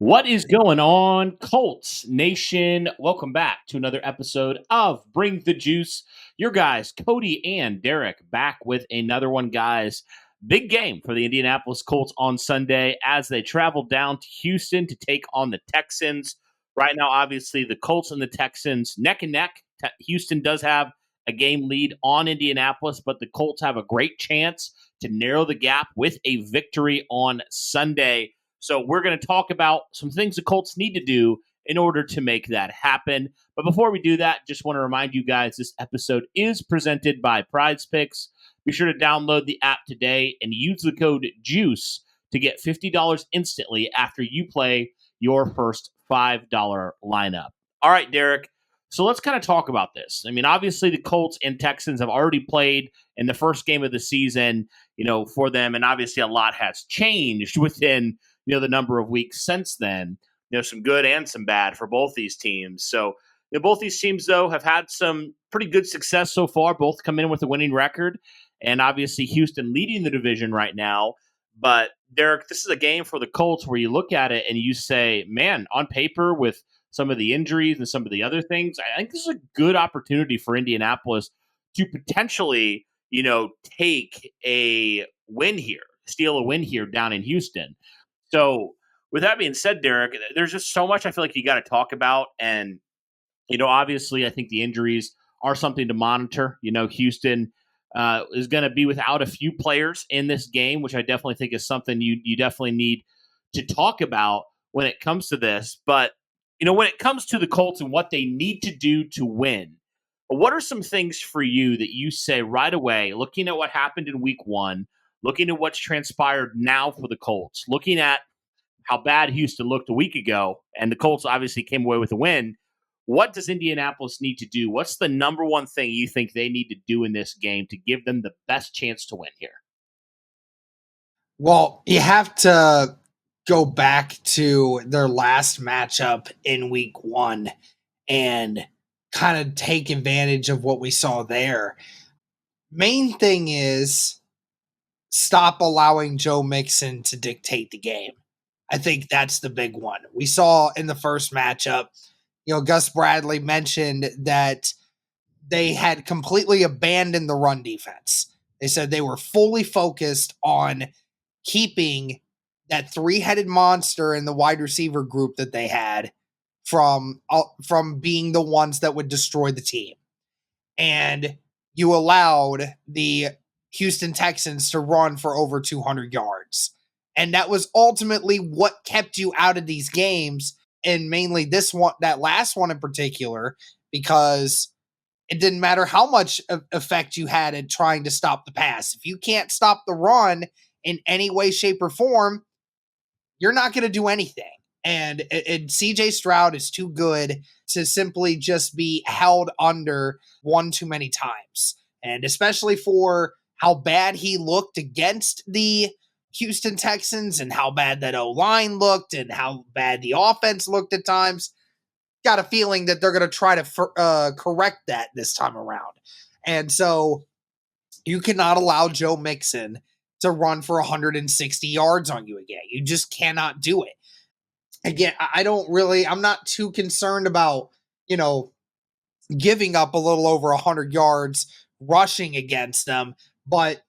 What is going on, Colts Nation? Welcome back to another episode of Bring the Juice. Your guys, Cody and Derek, back with another one, guys. Big game for the Indianapolis Colts on Sunday as they travel down to Houston to take on the Texans. Right now, obviously, the Colts and the Texans neck and neck. Houston does have a game lead on Indianapolis, but the Colts have a great chance to narrow the gap with a victory on Sunday. So we're going to talk about some things the Colts need to do in order to make that happen. But before we do that, just want to remind you guys this episode is presented by Prize Picks. Be sure to download the app today and use the code JUICE to get $50 instantly after you play your first $5 lineup. All right, Derek. So let's kind of talk about this. I mean, obviously the Colts and Texans have already played in the first game of the season, for them. And obviously a lot has changed within the number of weeks since then, some good and some bad for both these teams. So both these teams, though, have had some pretty good success so far. Both come in with a winning record, and obviously Houston leading the division right now. But Derek, this is a game for the Colts where you look at it and you say, man, on paper with some of the injuries and some of the other things, I think this is a good opportunity for Indianapolis to potentially, take a win here, steal a win here down in Houston. So with that being said, Derek, there's just so much I feel like you got to talk about. And, obviously I think the injuries are something to monitor. Houston is going to be without a few players in this game, which I definitely think is something you definitely need to talk about when it comes to this. But, when it comes to the Colts and what they need to do to win, what are some things for you that you say right away, looking at what happened in week one, looking at what's transpired now for the Colts, looking at how bad Houston looked a week ago, and the Colts obviously came away with a win. What does Indianapolis need to do? What's the number one thing you think they need to do in this game to give them the best chance to win here? Well, you have to go back to their last matchup in week one and kind of take advantage of what we saw there. Main thing is stop allowing Joe Mixon to dictate the game. I think that's the big one. We saw in the first matchup, Gus Bradley mentioned that they had completely abandoned the run defense. They said they were fully focused on keeping that three-headed monster in the wide receiver group that they had from being the ones that would destroy the team. And you allowed the Houston Texans to run for over 200 yards. And that was ultimately what kept you out of these games, and mainly this one, that last one in particular, because it didn't matter how much effect you had in trying to stop the pass. If you can't stop the run in any way, shape, or form, you're not going to do anything. And CJ Stroud is too good to simply just be held under one too many times. And especially for how bad he looked against the Houston Texans and how bad that O-line looked and how bad the offense looked at times, got a feeling that they're going to try to correct that this time around. And so you cannot allow Joe Mixon to run for 160 yards on you again. You just cannot do it. Again, I'm not too concerned about, giving up a little over 100 yards rushing against them, but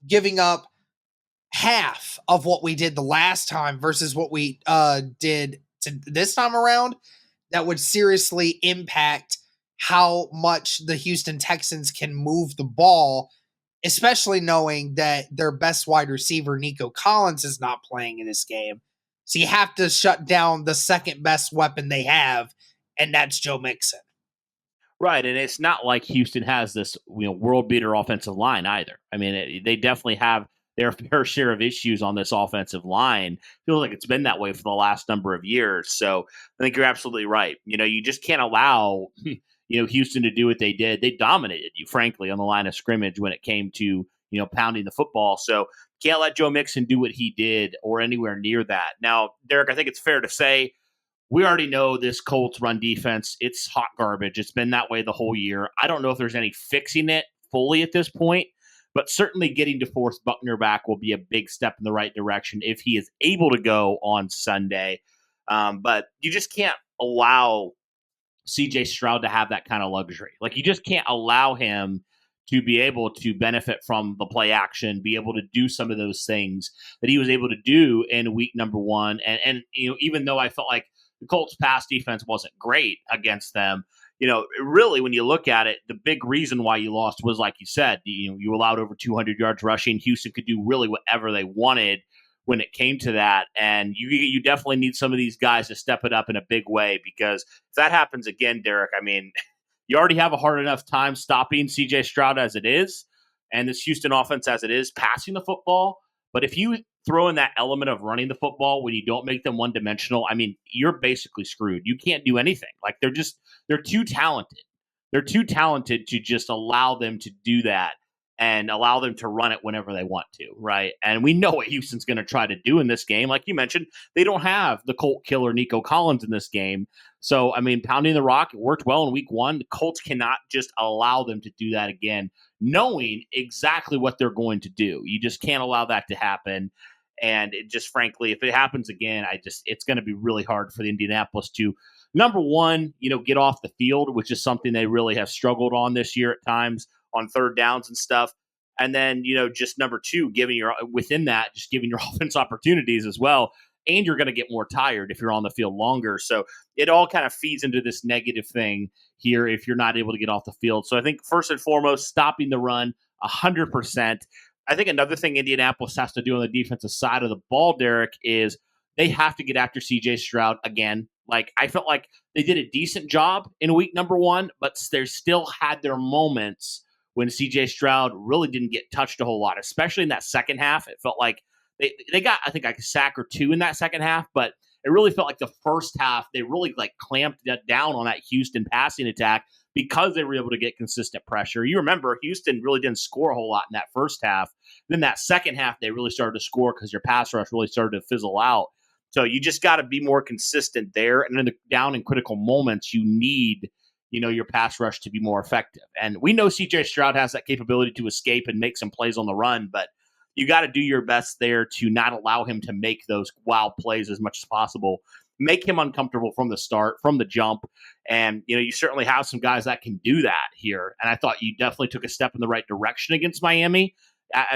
giving up half of what we did the last time versus what we did this time around, that would seriously impact how much the Houston Texans can move the ball, especially knowing that their best wide receiver, Nico Collins, is not playing in this game. So you have to shut down the second best weapon they have, and that's Joe Mixon. Right, and it's not like Houston has this world beater offensive line either. I mean, they definitely have their fair share of issues on this offensive line. Feels like it's been that way for the last number of years. So I think you're absolutely right. You just can't allow Houston to do what they did. They dominated you, frankly, on the line of scrimmage when it came to pounding the football. So can't let Joe Mixon do what he did or anywhere near that. Now, Derek, I think it's fair to say we already know this Colts run defense. It's hot garbage. It's been that way the whole year. I don't know if there's any fixing it fully at this point, but certainly getting DeForest Buckner back will be a big step in the right direction if he is able to go on Sunday. But you just can't allow CJ Stroud to have that kind of luxury. Like, you just can't allow him to be able to benefit from the play action, be able to do some of those things that he was able to do in week number one. And even though I felt like the Colts pass defense wasn't great against them, really, when you look at it, the big reason why you lost was, like you said, you allowed over 200 yards rushing. Houston could do really whatever they wanted when it came to that. And you definitely need some of these guys to step it up in a big way, because if that happens again, Derek, I mean, you already have a hard enough time stopping CJ Stroud as it is, and this Houston offense as it is, passing the football. But if you throw in that element of running the football when you don't make them one dimensional, I mean, you're basically screwed. You can't do anything. Like, they're too talented. They're too talented to just allow them to do that and allow them to run it whenever they want to, right? And we know what Houston's going to try to do in this game. Like you mentioned, they don't have the Colt killer Nico Collins in this game. So, I mean, pounding the rock, it worked well in week one. The Colts cannot just allow them to do that again, knowing exactly what they're going to do. You just can't allow that to happen. And it just, frankly, if it happens again, it's going to be really hard for the Indianapolis to, number one, get off the field, which is something they really have struggled on this year at times on third downs and stuff. And then, just number two, giving your offense opportunities as well. And you're going to get more tired if you're on the field longer. So it all kind of feeds into this negative thing here if you're not able to get off the field. So I think first and foremost, stopping the run 100%. I think another thing Indianapolis has to do on the defensive side of the ball, Derek, is they have to get after CJ Stroud again. Like, I felt like they did a decent job in week number one, but they still had their moments when CJ Stroud really didn't get touched a whole lot, especially in that second half. It felt like they got, I think, like a sack or two in that second half, but it really felt like the first half, they really clamped down on that Houston passing attack because they were able to get consistent pressure. You remember, Houston really didn't score a whole lot in that first half. Then that second half, they really started to score because your pass rush really started to fizzle out. So you just got to be more consistent there. And in the down and critical moments, you need, your pass rush to be more effective. And we know CJ Stroud has that capability to escape and make some plays on the run, but you got to do your best there to not allow him to make those wild plays as much as possible. Make him uncomfortable from the start, from the jump. And, you certainly have some guys that can do that here. And I thought you definitely took a step in the right direction against Miami,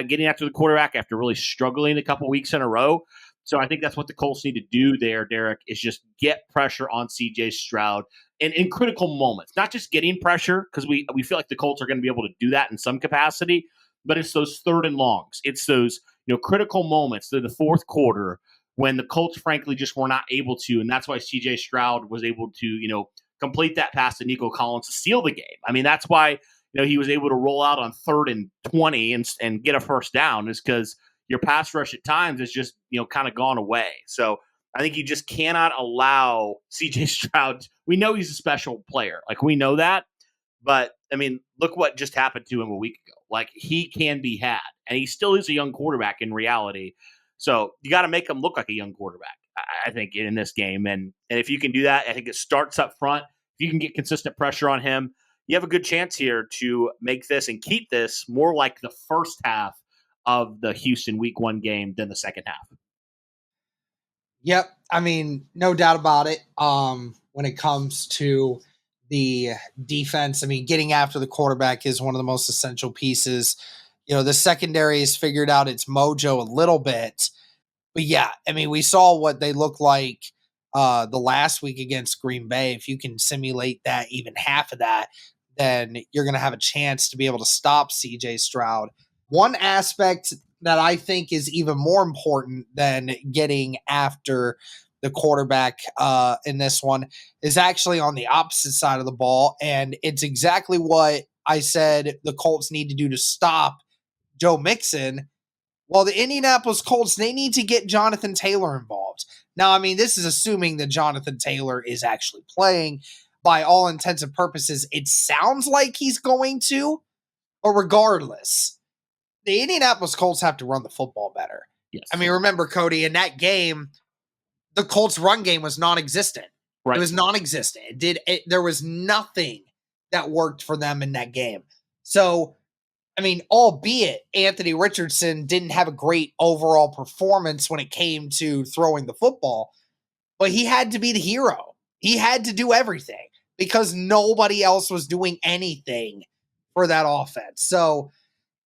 getting after the quarterback after really struggling a couple weeks in a row. So I think that's what the Colts need to do there, Derek, is just get pressure on CJ Stroud in critical moments. Not just getting pressure, because we feel like the Colts are going to be able to do that in some capacity, but it's those third and longs. It's those critical moments in the fourth quarter when the Colts, frankly, just were not able to. And that's why CJ Stroud was able to complete that pass to Nico Collins to seal the game. I mean, that's why he was able to roll out on 3rd and 20 and get a first down, is because your pass rush at times is just, kind of gone away. So I think you just cannot allow CJ Stroud. We know he's a special player. Like, we know that. But, I mean, look what just happened to him a week ago. Like, he can be had. And he still is a young quarterback in reality. So you got to make him look like a young quarterback, I think, in this game. And if you can do that, I think it starts up front. If you can get consistent pressure on him, you have a good chance here to make this and keep this more like the first half of the Houston week one game than the second half. Yep. I mean, no doubt about it. When it comes to the defense, I mean, getting after the quarterback is one of the most essential pieces. The secondary has figured out its mojo a little bit. But yeah, I mean, we saw what they look like the last week against Green Bay. If you can simulate that, even half of that, then you're going to have a chance to be able to stop CJ Stroud. One aspect that I think is even more important than getting after the quarterback in this one is actually on the opposite side of the ball. And it's exactly what I said the Colts need to do to stop Joe Mixon. Well, the Indianapolis Colts, they need to get Jonathan Taylor involved. Now, I mean, this is assuming that Jonathan Taylor is actually playing. By all intents and purposes, it sounds like he's going to, but regardless, the Indianapolis Colts have to run the football better. Yes. I mean, remember, Cody, in that game, the Colts' run game was non-existent. Right. It was non-existent. There was nothing that worked for them in that game. So, I mean, albeit Anthony Richardson didn't have a great overall performance when it came to throwing the football, but he had to be the hero. He had to do everything because nobody else was doing anything for that offense. So,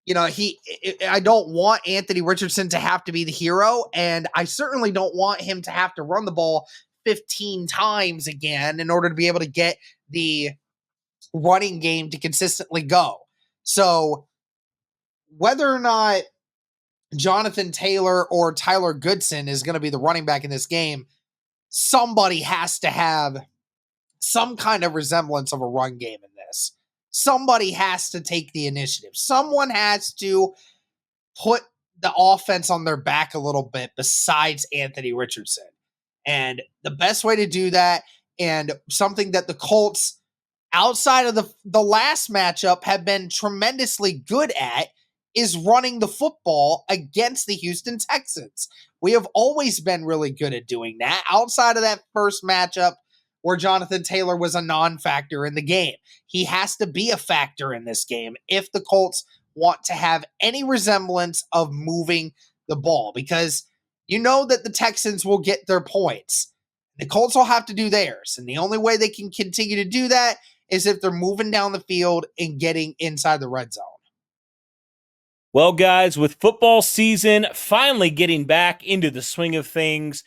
I don't want Anthony Richardson to have to be the hero, and I certainly don't want him to have to run the ball 15 times again in order to be able to get the running game to consistently go. So, whether or not Jonathan Taylor or Tyler Goodson is going to be the running back in this game, somebody has to have some kind of resemblance of a run game in this. Somebody has to take the initiative. Someone has to put the offense on their back a little bit besides Anthony Richardson. And the best way to do that, and something that the Colts, outside of the last matchup, have been tremendously good at, is running the football against the Houston Texans. We have always been really good at doing that outside of that first matchup where Jonathan Taylor was a non-factor in the game. He has to be a factor in this game if the Colts want to have any resemblance of moving the ball, because you know that the Texans will get their points. The Colts will have to do theirs. And the only way they can continue to do that is if they're moving down the field and getting inside the red zone. Well, guys, with football season finally getting back into the swing of things,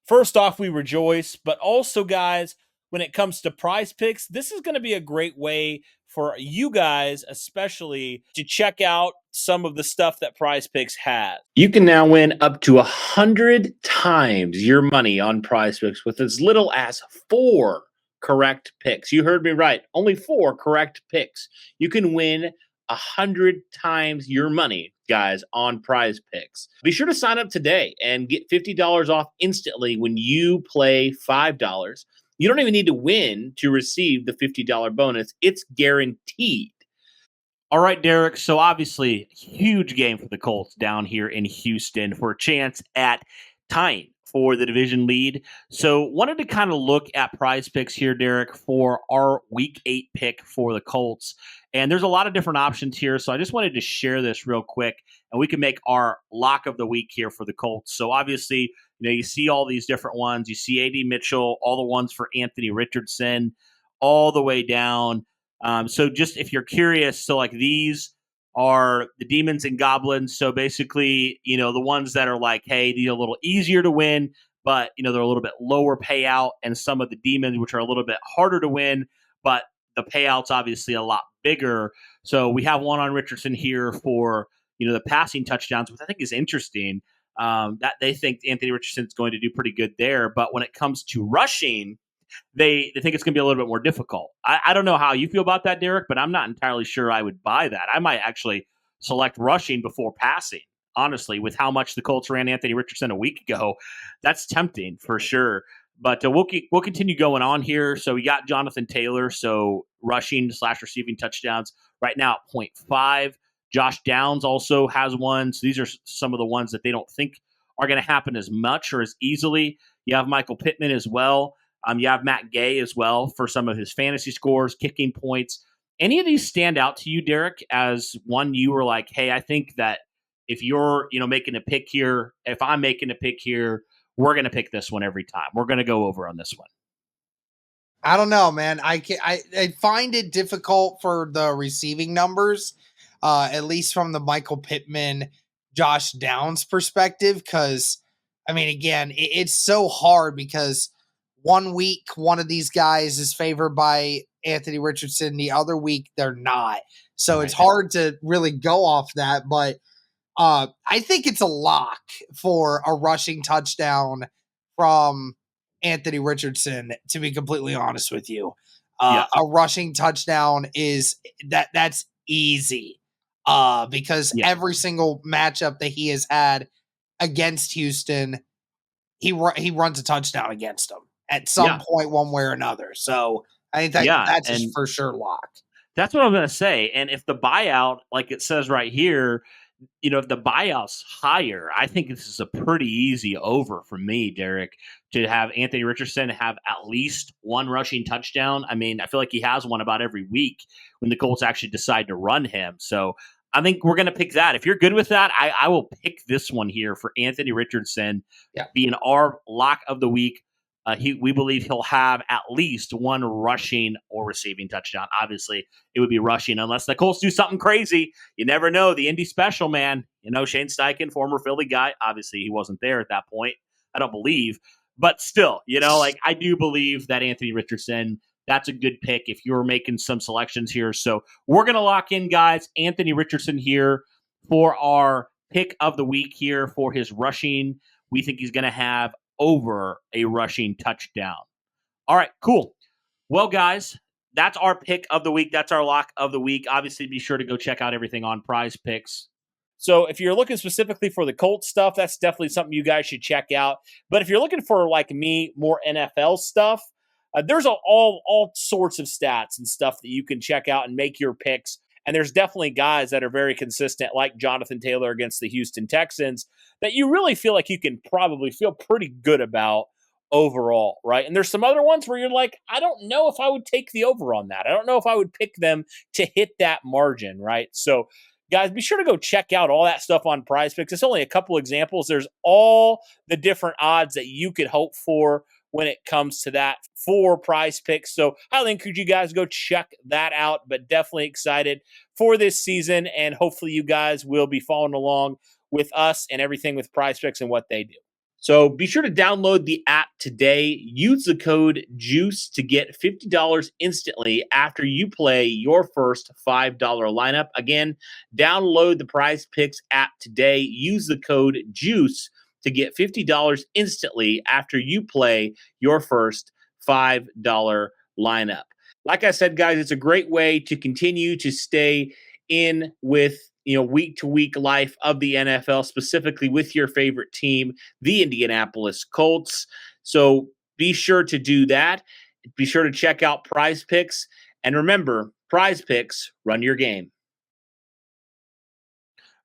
first off, we rejoice. But also, guys, when it comes to Prize Picks, this is going to be a great way for you guys, especially, to check out some of the stuff that Prize Picks has. You can now win up to 100 times your money on Prize Picks with as little as 4 correct picks. You heard me right. Only 4 correct picks. You can win 100 times your money, guys, on Prize Picks. Be sure to sign up today and get $50 off instantly when you play $5. You don't even need to win to receive the $50 bonus. It's guaranteed. All right, Derek. So obviously, huge game for the Colts down here in Houston for a chance at tying for the division lead. So wanted to kind of look at Prize Picks here, Derek, for our Week 8 pick for the Colts. And there's a lot of different options here. So I just wanted to share this real quick, and we can make our lock of the week here for the Colts. So obviously, you see all these different ones. You see A.D. Mitchell, all the ones for Anthony Richardson, all the way down. So just if you're curious, so like these are the demons and goblins. So basically, the ones that are like, hey, these are a little easier to win, but they're a little bit lower payout, and some of the demons, which are a little bit harder to win, but the payout's obviously a lot bigger. So we have one on Richardson here for the passing touchdowns, which I think is interesting. That they think Anthony Richardson's going to do pretty good there, but when it comes to rushing, they think it's going to be a little bit more difficult. I don't know how you feel about that, Derek, but I'm not entirely sure I would buy that. I might actually select rushing before passing, honestly, with how much the Colts ran Anthony Richardson a week ago. That's tempting for sure. But we'll continue going on here. So we got Jonathan Taylor, so rushing / receiving touchdowns right now at 0.5. Josh Downs also has one. So these are some of the ones that they don't think are going to happen as much or as easily. You have Michael Pittman as well. You have Matt Gay as well for some of his fantasy scores, kicking points. Any of these stand out to you, Derek, as one you were like, hey, I think that if you're making a pick here, if I'm making a pick here, we're going to pick this one every time. We're going to go over on this one. I don't know, man. I find it difficult for the receiving numbers, at least from the Michael Pittman, Josh Downs perspective, because, again, it's so hard because one week one of these guys is favored by Anthony Richardson, the other week they're not. So it's hard to really go off that, but I think it's a lock for a rushing touchdown from Anthony Richardson, to be completely honest with you. A rushing touchdown that's easy. Because every single matchup that he has had against Houston, he runs a touchdown against them at some point, one way or another. So I think that's a for sure lock. That's what I'm going to say. And if the buyout, like it says right here, if the buyout's higher, I think this is a pretty easy over for me, Derek, to have Anthony Richardson have at least one rushing touchdown. I feel like he has one about every week when the Colts actually decide to run him. So I think we're going to pick that. If you're good with that, I will pick this one here for Anthony Richardson being our lock of the week. We believe he'll have at least one rushing or receiving touchdown. Obviously, it would be rushing unless the Colts do something crazy. You never know. The Indy special, man. Shane Steichen, former Philly guy. Obviously, he wasn't there at that point. I don't believe. But still, I do believe that Anthony Richardson, that's a good pick if you're making some selections here. So we're going to lock in, guys, Anthony Richardson here for our pick of the week here for his rushing. We think he's going to have over a rushing touchdown. All right, cool. Well, guys, that's our pick of the week. That's our lock of the week. Obviously, be sure to go check out everything on Prize Picks. So if you're looking specifically for the Colts stuff, that's definitely something you guys should check out. But if you're looking for, like me, more NFL stuff, there's all sorts of stats and stuff that you can check out and make your picks. And there's definitely guys that are very consistent, like Jonathan Taylor against the Houston Texans, that you really feel like you can probably feel pretty good about overall, right? And there's some other ones where you're like, I don't know if I would take the over on that. I don't know if I would pick them to hit that margin, right? So, guys, be sure to go check out all that stuff on Prize Picks. It's only a couple examples. There's all the different odds that you could hope for when it comes to that for Prize Picks. So I highly encourage you guys to go check that out, but definitely excited for this season. And hopefully you guys will be following along with us and everything with Prize Picks and what they do. So be sure to download the app today. Use the code JUICE to get $50 instantly after you play your first $5 lineup. Again, download the Prize Picks app today. Use the code JUICE to get $50 instantly after you play your first $5 lineup. Like I said, guys, it's a great way to continue to stay in with week to week life of the NFL, specifically with your favorite team, the Indianapolis Colts. So be sure to do that. Be sure to check out Prize Picks. And remember, Prize Picks, run your game.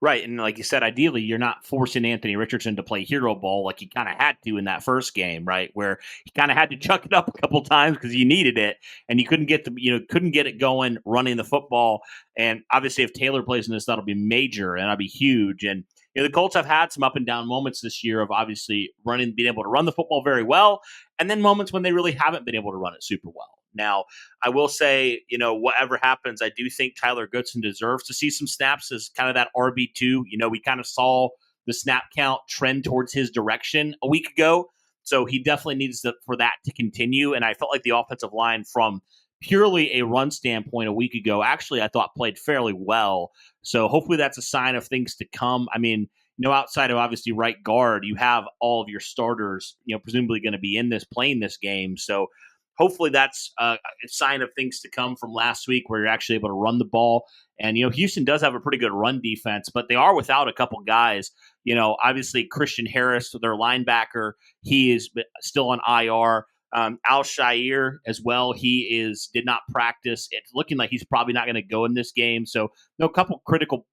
Right. And like you said, ideally, you're not forcing Anthony Richardson to play hero ball like he kind of had to in that first game, right? Where he kind of had to chuck it up a couple times because you needed it and you couldn't get couldn't get it going running the football. And obviously, if Taylor plays in this, that'll be major and that'll be huge. And the Colts have had some up and down moments this year of obviously being able to run the football very well, and then moments when they really haven't been able to run it super well. Now, I will say, whatever happens, I do think Tyler Goodson deserves to see some snaps as kind of that RB2. We kind of saw the snap count trend towards his direction a week ago. So he definitely needs for that to continue. And I felt like the offensive line from purely a run standpoint a week ago, actually, I thought played fairly well. So hopefully that's a sign of things to come. I mean, outside of obviously right guard, you have all of your starters, presumably going to be playing this game. So hopefully that's a sign of things to come from last week where you're actually able to run the ball. And, Houston does have a pretty good run defense, but they are without a couple guys. Obviously Christian Harris, their linebacker, he is still on IR. Al-Shaair as well, he did not practice. It's looking like he's probably not going to go in this game. So a couple critical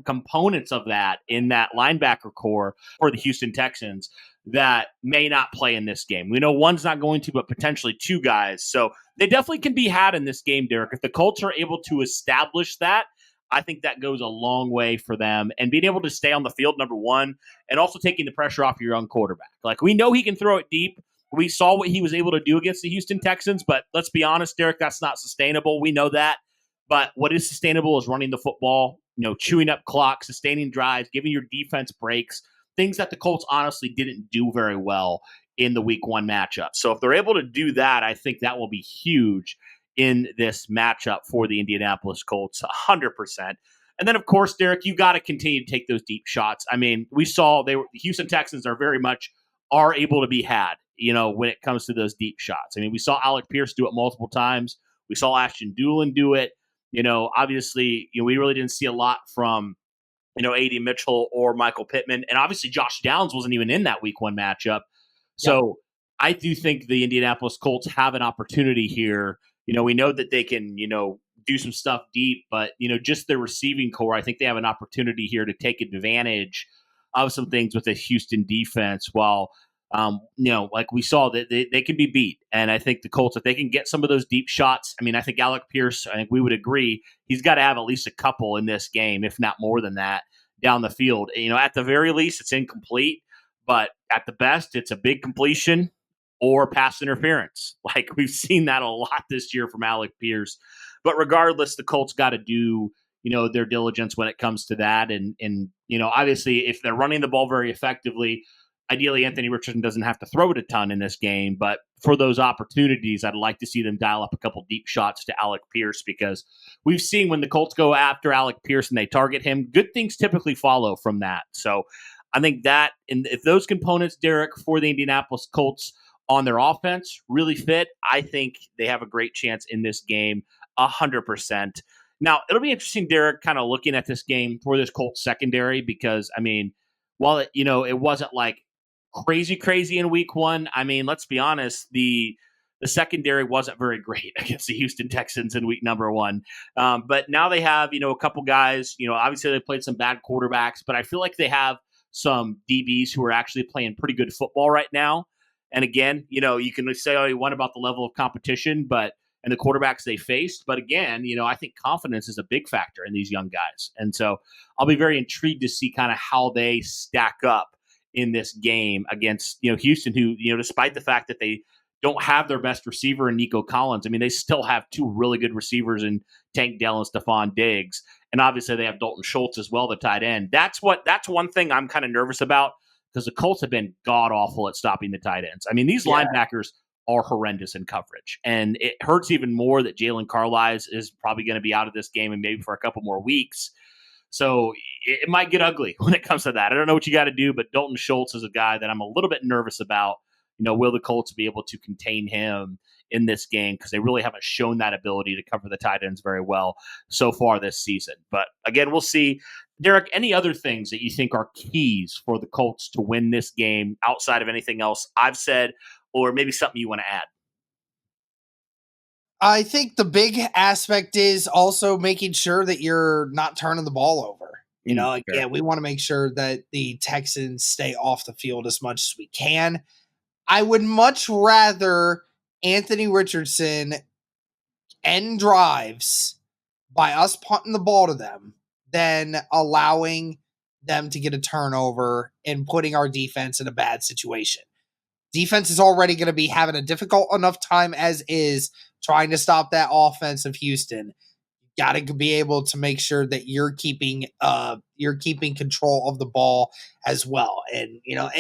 components of that in that linebacker core for the Houston Texans that may not play in this game. We know one's not going to, but potentially two guys. So they definitely can be had in this game, Derek. If the Colts are able to establish that, I think that goes a long way for them. And being able to stay on the field, number one, and also taking the pressure off your young quarterback. Like, we know he can throw it deep. We saw what he was able to do against the Houston Texans, but let's be honest, Derek, that's not sustainable. We know that. But what is sustainable is running the football, chewing up clock, sustaining drives, giving your defense breaks, things that the Colts honestly didn't do very well in the week one matchup. So if they're able to do that, I think that will be huge in this matchup for the Indianapolis Colts, 100%. And then, of course, Derek, you got to continue to take those deep shots. I mean, we saw the Houston Texans are able to be had, when it comes to those deep shots. I mean, we saw Alec Pierce do it multiple times. We saw Ashton Doolin do it. Obviously, we really didn't see a lot from, A.D. Mitchell or Michael Pittman. And obviously, Josh Downs wasn't even in that week one matchup. So I do think the Indianapolis Colts have an opportunity here. We know that they can, do some stuff deep, but, just their receiving core, I think they have an opportunity here to take advantage of some things with the Houston defense while, like we saw that they can be beat. And I think the Colts, if they can get some of those deep shots, I mean, I think Alec Pierce, I think we would agree, he's got to have at least a couple in this game, if not more than that, down the field. At the very least, it's incomplete, but at the best, it's a big completion or pass interference. Like we've seen that a lot this year from Alec Pierce. But regardless, the Colts got to do, their diligence when it comes to that. And obviously if they're running the ball very effectively, ideally Anthony Richardson doesn't have to throw it a ton in this game. But for those opportunities, I'd like to see them dial up a couple deep shots to Alec Pierce, because we've seen when the Colts go after Alec Pierce and they target him, good things typically follow from that. So I think that, and if those components, Derek, for the Indianapolis Colts on their offense really fit, I think they have a great chance in this game, 100%. Now, it'll be interesting, Derek, kind of looking at this game for this Colts secondary, because, while it wasn't like crazy in week one, let's be honest, the secondary wasn't very great against the Houston Texans in week number one. But now they have, a couple guys, obviously they played some bad quarterbacks, but I feel like they have some DBs who are actually playing pretty good football right now. And again, you can say all you want about the level of competition, and the quarterbacks they faced. But again, I think confidence is a big factor in these young guys. And so I'll be very intrigued to see kind of how they stack up in this game against, Houston, who, despite the fact that they don't have their best receiver in Nico Collins, they still have two really good receivers in Tank Dell and Stephon Diggs. And obviously they have Dalton Schultz as well, the tight end. That's one thing I'm kind of nervous about, because the Colts have been god-awful at stopping the tight ends. These linebackers are horrendous in coverage. And it hurts even more that Jalen Carlisle is probably going to be out of this game and maybe for a couple more weeks. So it might get ugly when it comes to that. I don't know what you got to do, but Dalton Schultz is a guy that I'm a little bit nervous about. Will the Colts be able to contain him in this game? Because they really haven't shown that ability to cover the tight ends very well so far this season. But again, we'll see. Derek, any other things that you think are keys for the Colts to win this game outside of anything else I've said, or maybe something you want to add? I think the big aspect is also making sure that you're not turning the ball over. Again, we want to make sure that the Texans stay off the field as much as we can. I would much rather Anthony Richardson end drives by us punting the ball to them than allowing them to get a turnover and putting our defense in a bad situation. Defense is already going to be having a difficult enough time as is trying to stop that offense of Houston. You got to be able to make sure that you're keeping control of the ball as well. And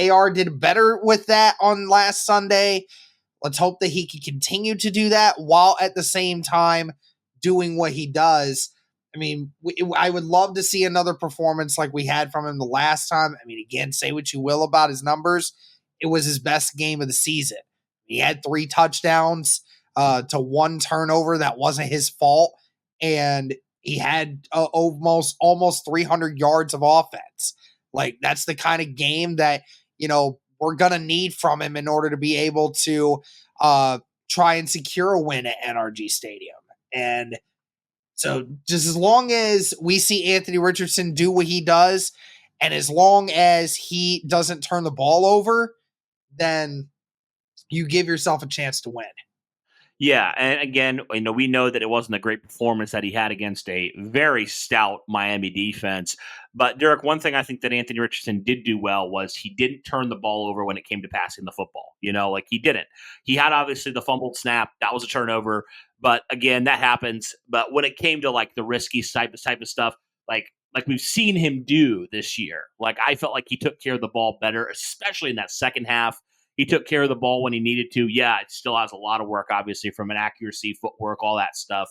AR did better with that on last Sunday. Let's hope that he can continue to do that while at the same time doing what he does. I would love to see another performance like we had from him the last time. Again, say what you will about his numbers. It was his best game of the season. He had 3 touchdowns to 1 turnover that wasn't his fault. And he had almost 300 yards of offense. Like, that's the kind of game that, we're going to need from him in order to be able to try and secure a win at NRG Stadium. And so just as long as we see Anthony Richardson do what he does, and as long as he doesn't turn the ball over, then you give yourself a chance to win. Yeah, and again, we know that it wasn't a great performance that he had against a very stout Miami defense. But Derek, one thing I think that Anthony Richardson did do well was he didn't turn the ball over when it came to passing the football. He didn't. He had obviously the fumbled snap. That was a turnover. But again, that happens. But when it came to like the risky type of stuff, like we've seen him do this year, like I felt like he took care of the ball better, especially in that second half. He took care of the ball when he needed to. Yeah, it still has a lot of work, obviously, from an accuracy, footwork, all that stuff.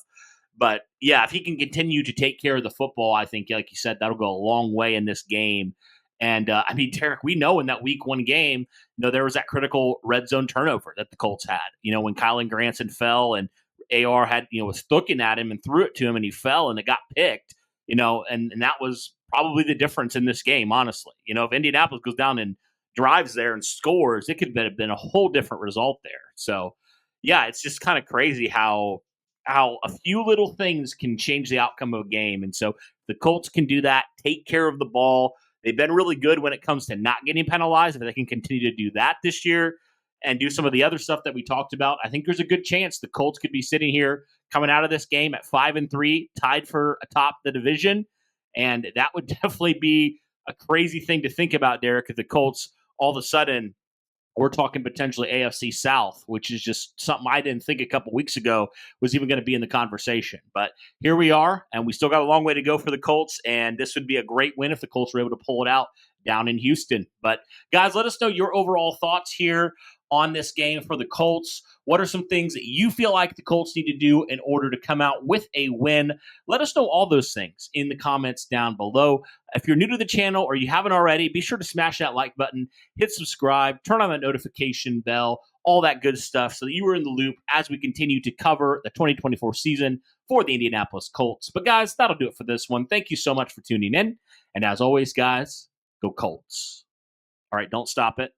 But yeah, if he can continue to take care of the football, I think, like you said, that'll go a long way in this game. And Derek, we know in that week 1 game, there was that critical red zone turnover that the Colts had. When Kylan Granson fell and AR had, was looking at him and threw it to him and he fell and it got picked, and that was probably the difference in this game, honestly. If Indianapolis goes down and drives there and scores, it could have been a whole different result there. So, yeah, it's just kind of crazy how a few little things can change the outcome of a game. And so the Colts can do that, take care of the ball. They've been really good when it comes to not getting penalized. If they can continue to do that this year and do some of the other stuff that we talked about, I think there's a good chance the Colts could be sitting here coming out of this game at 5-3, tied for atop the division. And that would definitely be a crazy thing to think about, Derek, if the Colts all of a sudden We're talking potentially AFC South, which is just something I didn't think a couple weeks ago was even going to be in the conversation. But here we are, and we still got a long way to go for the Colts, and this would be a great win if the Colts were able to pull it out down in Houston. But guys, let us know your overall thoughts here on this game for the Colts. What are some things that you feel like the Colts need to do in order to come out with a win? Let us know all those things in the comments down below. If you're new to the channel or you haven't already, be sure to smash that like button, hit subscribe, turn on that notification bell, all that good stuff so that you are in the loop as we continue to cover the 2024 season for the Indianapolis Colts. But guys, that'll do it for this one. Thank you so much for tuning in. And as always, guys, go Colts. All right, don't stop it.